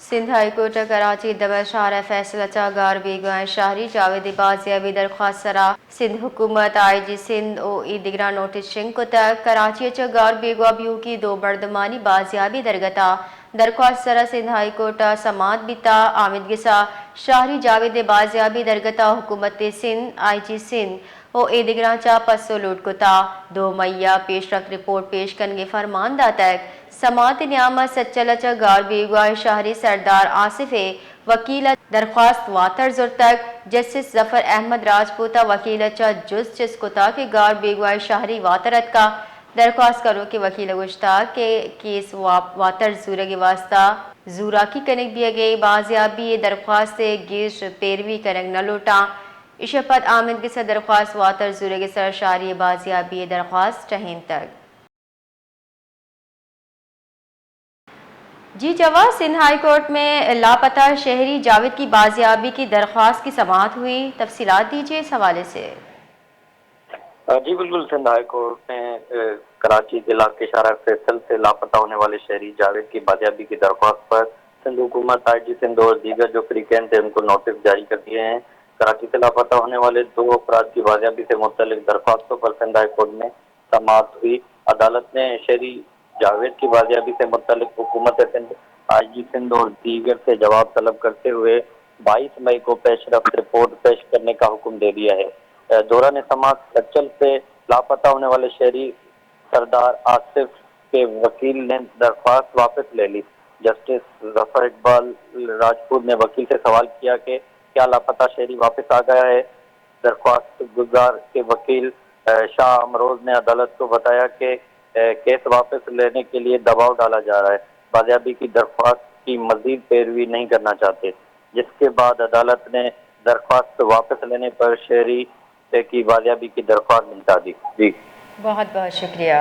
Sindh high court Karachi دبل شہر فیصلہ چاگار بیگوائیں شہری جاوید بازیابی درخواست سرا سندھ حکومت آئی جی سندھ او ای دیگران نوٹس شنگ کو تک کراچی چاگار بیگوا بیو کی دو مردمانی بازیابی درگتا درخواست سرا سندھ ہائی کورٹ سماعت بیتا آمد گسا شہری جاوید بازیابی درگتا حکومت سندھ آئی جی سندھ او اے دیگران چا پسو لوٹ کتا 2 مئی پیش رفت رپورٹ پیش کنگے فرمان دا تک سماعت نیامت سچل چاگار بیگوا شہری سردار آصف وکیل درخواست واتر زر تک جسٹس ظفر احمد راجپوتا وکیل چا جز چس کتا کہ گار بیگوا شہری واترت کا درخواست کرو کہ وکیل گشتا کہ کیس واتر زورگ واسطہ زورا کی کنک دیا گئی بازیابی درخواست گیش پیروی کنک نہ لوٹا اشپت آمد کے درخواست واتر زورگ سر شہری بازیابی درخواست ٹہین تک جی جواب سندھ ہائی کورٹ میں لاپتہ شہری جاوید کی بازیابی کی درخواست کی سماعت ہوئی تفصیلات دیجیے اس حوالے سے جی بالکل سندھ ہائی کورٹ نے کراچی ضلع کے شارع فیصل سے لاپتہ ہونے والے شہری جاوید کی بازیابی کی درخواست پر سندھ حکومت آئی جی سندھ اور دیگر جو فریقین تھے ان کو نوٹس جاری کر دیے ہیں۔ کراچی سے لاپتہ ہونے والے 2 افراد کی بازیابی سے متعلق درخواستوں پر سندھ ہائی کورٹ میں سماعت ہوئی۔ عدالت نے شہری جاوید کی بازیابی سے متعلق حکومت سندھ آئی جی سندھ اور دیگر سے جواب طلب کرتے ہوئے 22 مئی کو پیش رفت رپورٹ پیش کرنے کا حکم دے دیا ہے۔ دوران سماعت سچل سے لاپتہ ہونے والے شہری سردار آصف کے وکیل نے درخواست واپس لے لی۔ جسٹس ظفر اقبال راجپوت نے وکیل سے سوال کیا کہ کیا لاپتہ شہری واپس آ گیا ہے؟ درخواست گزار کے وکیل شاہ امروز نے عدالت کو بتایا کہ کیس واپس لینے کے لیے دباؤ ڈالا جا رہا ہے، بازیابی کی درخواست کی مزید پیروی نہیں کرنا چاہتے، جس کے بعد عدالت نے درخواست واپس لینے پر شہری کی بازیابی کی درخواست مٹا دی۔ جی بہت بہت شکریہ۔